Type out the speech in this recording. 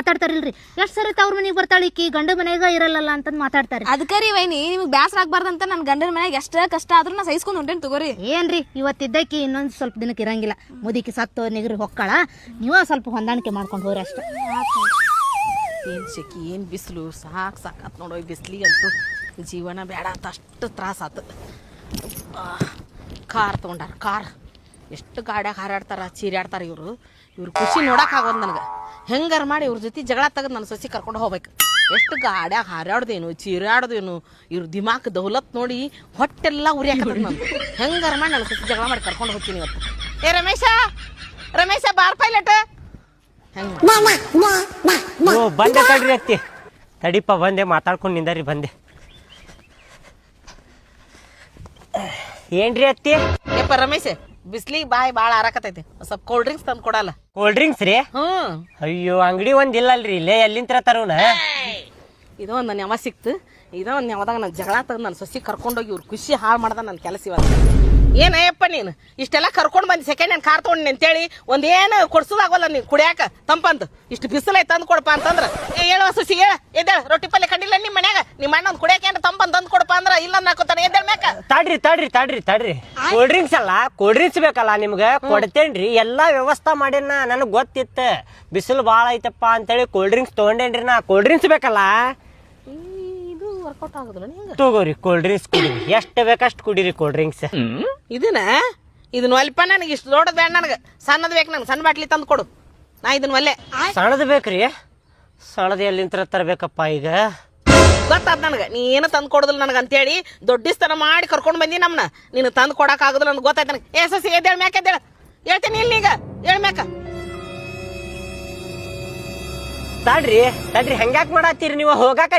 ಮಾತಾಡ್ತಾರಿಲ್ರಿ. ಎಷ್ಟ್ ಸರಿ ಅವ್ರ ಮನೆಗೆ ಬರ್ತಾಳ ಈಕಿ, ಗಂಡ ಮನೆಗ ಇರಲ್ಲ ಅಂತಂದ್ ಮಾತಾಡ್ತಾರೆ. ಅದಕ್ಕೆ ರೀ ವೈನಿ ನಿಮ್ಗೆ ಬ್ಯಾಸರ ಆಗ್ಬಾರ್ದಂತ ನನ್ನ ಗಂಡನ ಮನೆಗೆ ಎಷ್ಟ ಕಷ್ಟ ಆದ್ರೂ ನಾ ಸಹಿಸ್ಕೊಂಡು ಹೊಂಟೇನಿ ತಗೋರಿ. ಏನ್ರಿ ಇವತ್ತಿದ್ದಕ್ಕಿ ಇನ್ನೊಂದ್ ಸ್ವಲ್ಪ ದಿನಕ್ಕೆ ಇರಂಗಿಲ್ಲ, ಮುದುಕಿ ಸತ್ತು ನಿಗ್ರಿ ಹೊಕ್ಕಳ, ನೀವ ಸ್ವಲ್ಪ ಹೊಂದಾಣಿಕೆ ಮಾಡ್ಕೊಂಡು ಹೋಗ್ರಿ ಅಷ್ಟ. ಏನು ಶೆಕಿ ಏನು ಬಿಸಿಲು, ಸಾಕಾತ್ ನೋಡೋ ಈ ಬಿಸಿಲಿಗೆ ಅಂತೂ ಜೀವನ ಬೇಡ ಅಂತ ಅಷ್ಟು ತ್ರಾಸಾತು. ಕಾರ್ ತೊಗೊಂಡಾರ, ಕಾರ್ ಎಷ್ಟು ಗಾಡ್ಯಾಗ ಹಾರಾಡ್ತಾರ, ಚೀರಾಡ್ತಾರೆ ಇವ್ರು ಖುಷಿ ನೋಡೋಕ್ಕಾಗೋದು ನನಗೆ. ಹೆಂಗಾರ ಮಾಡಿ ಇವ್ರ ಜೊತೆ ಜಗಳ ತೆಗೆದು ನನ್ನ ಸೊಸಿ ಕರ್ಕೊಂಡು ಹೋಗ್ಬೇಕು. ಎಷ್ಟು ಗಾಡ್ಯಾಗ ಹಾರಾಡ್ದೇನು ಚೀರಾಡ್ದೇನು, ಇವ್ರ ದಿಮಾಕ್ ದೌಲತ್ ನೋಡಿ ಹೊಟ್ಟೆಲ್ಲ ಉರಿಯಾಕದ ನಾನು. ಹೆಂಗಾರ ಮಾಡಿ ನನ್ನ ಸೊಸಿ ಜಗಳ ಮಾಡಿ ಕರ್ಕೊಂಡು ಹೋಗ್ತೀನಿ ಇವತ್ತು. ಏ ರಮೇಶ ಬಾರ್ ಪೈಲಟ್ ಬಂದೆ ತಡ್ರಿ ಅತ್ತಿ, ತಡಿಪ ಬಂದೆ, ಮಾತಾಡ್ಕೊಂಡು ನಿಂದಾರಿ ಬಂದೆ. ಏನ್ರಿ ಅತ್ತಿ? ಯಪ್ಪ ರಮೇಶ್, ಬಿಸ್ಲಿಗೆ ಬಾಯಿ ಭಾಳ ಆರಾಕತೈತಿ, ಸ್ವಲ್ಪ ಕೋಲ್ಡ್ ಡ್ರಿಂಕ್ಸ್ ತಂದು ಕೊಡಲ್ಲ. ಕೋಲ್ಡ್ ಡ್ರಿಂಕ್ಸ್ ರೀ? ಅಯ್ಯೋ ಅಂಗಡಿ ಒಂದ್ ಇಲ್ಲಲ್ರಿ, ಇಲ್ಲೇ ಎಲ್ಲಿಂತ್ರ ತರೋಣ? ಇದೋ ಒಂದು ನನ್ನ ಯಾವ ಸಿಕ್ತು, ಇದೋ ಒಂದು ಯಾವ್ದಾಗ ನಾನು ಜಗಳ ತೆಗೆದು ನನ್ನ ಸೊಸಿ ಕರ್ಕೊಂಡೋಗಿ ಇವ್ರು ಖುಷಿ ಹಾಳು ಮಾಡ್ದ ನನ್ನ ಕೆಲಸ ಇವತ್ತು. ಏನಯ್ಯಪ್ಪ ನೀನು ಇಷ್ಟೆಲ್ಲ ಕರ್ಕೊಂಡು ಬಂದು ಸೆಕೆಂಡ್ ಹ್ಯಾಂಡ್ ಕಾರ್ ತೊಗೊಂಡು ಅಂತೇಳಿ ಒಂದೇನು ಕೊಡ್ಸೋದಾಗಲ್ಲ ನೀನು ಕುಡಿಯಾಕ ತಂಪಂತ. ಇಷ್ಟು ಬಿಸಿಲೈ ತಂದು ಕೊಡಪ್ಪ ಅಂತಂದ್ರೆ ಹೇಳುವ ಸೊಸಿ ಹೇಳ ಎದ್ದೇಳ, ರೊಟ್ಟಿ ಪಲ್ಲೆ ಕಂಡಿಲ್ಲ ನಿಮ್ಮ ಮನ್ಯಾಗ, ನಿಮ್ಮ ಅಣ್ಣ ಒಂದು ಕುಡಿಯಾಕ ಏನು ತಂಪಂತ ತಂದು ಕೊಡಪ್ಪ ಅಂದ್ರೆ ಇಲ್ಲ ನಾಕೋತಾನೆ, ಎದ್ದೇಳ ಮ್ಯಾಕ. ತಡ್ರಿ ಕೋಲ್ಡ್ ಡ್ರಿಂಕ್ಸ್ ಅಲ್ಲ, ಕೋಲ್ಡ್ ಡ್ರಿಂಕ್ಸ್ ಬೇಕಲ್ಲ ನಿಮ್ಗೆ, ಕೊಡ್ತೇನ್ರಿ. ಎಲ್ಲಾ ವ್ಯವಸ್ಥೆ ಮಾಡೇನ, ನನಗ್ ಗೊತ್ತಿತ್ತ ಬಿಸಿಲು ಭಾಳ ಐತಪ್ಪ ಅಂತೇಳಿ ಕೋಲ್ಡ್ ಡ್ರಿಂಕ್ಸ್ ತಗೊಂಡೇನ್ರಿ. ನಾ ಕೋಲ್ಡ್ ಡ್ರಿಂಕ್ಸ್ ಬೇಕಲ್ಲ, ಇದು ವರ್ಕೌಟ್ ಆಗುದಿಲ್ಲ ನಿಂಗೆ. ತಗೋರಿ ಕೋಲ್ಡ್ ಡ್ರಿಂಕ್ಸ್ ಕುಡೀರಿ, ಎಷ್ಟು ಬೇಕಷ್ಟು ಕುಡೀರಿ ಕೋಲ್ಡ್ ಡ್ರಿಂಕ್ಸ್. ಇದನ್ನ ಒಲ್ಪ, ನನಗೆ ಇಷ್ಟು ದೊಡ್ಡದು ಬೇಡ, ನನಗೆ ಸಣ್ಣದು ಬೇಕು, ನನಗೆ ಸಣ್ಣ ಬಾಟ್ಲಿ ತಂದು ಕೊಡು, ನಾ ಇದನ್ನ ಒಲ್ಲೆ. ಸಣ್ಣದು ಬೇಕ್ರಿ? ಸಣ್ಣದು ಎಲ್ಲಿಂತ್ರ ತರಬೇಕಪ್ಪ ಈಗ? ಗೊತ್ತಾದ ನನಗೆ, ನೀ ಏನು ತಂದು ಕೊಡೋದಿಲ್ಲ ನನಗೆ ಅಂತೇಳಿ ದೊಡ್ಡಿಸ್ತನ ಮಾಡಿ ಕರ್ಕೊಂಡು ಬಂದಿ ನಮ್ಮನ್ನ, ನೀನು ತಂದು ಕೊಡಕ್ ಆಗುದಿಲ್ಲ ನನಗೆ ಗೊತ್ತಾಯ್ತು ನನಗೆ. ಏ ಸಸಿ ಎದ್ದೇಳ ಮ್ಯಾಕ, ಎದ್ದೇಳ, ಹೇಳ್ತೀನಿ ಇಲ್ಲಿ ಈಗ ಹೇಳ ಮ್ಯಾಕ. ತಡ್ರಿ ಹಂಗ್ಯಾಕ್ ಮಾಡತ್ತೀರಿ ನೀವು? ಹೋಗಾಕ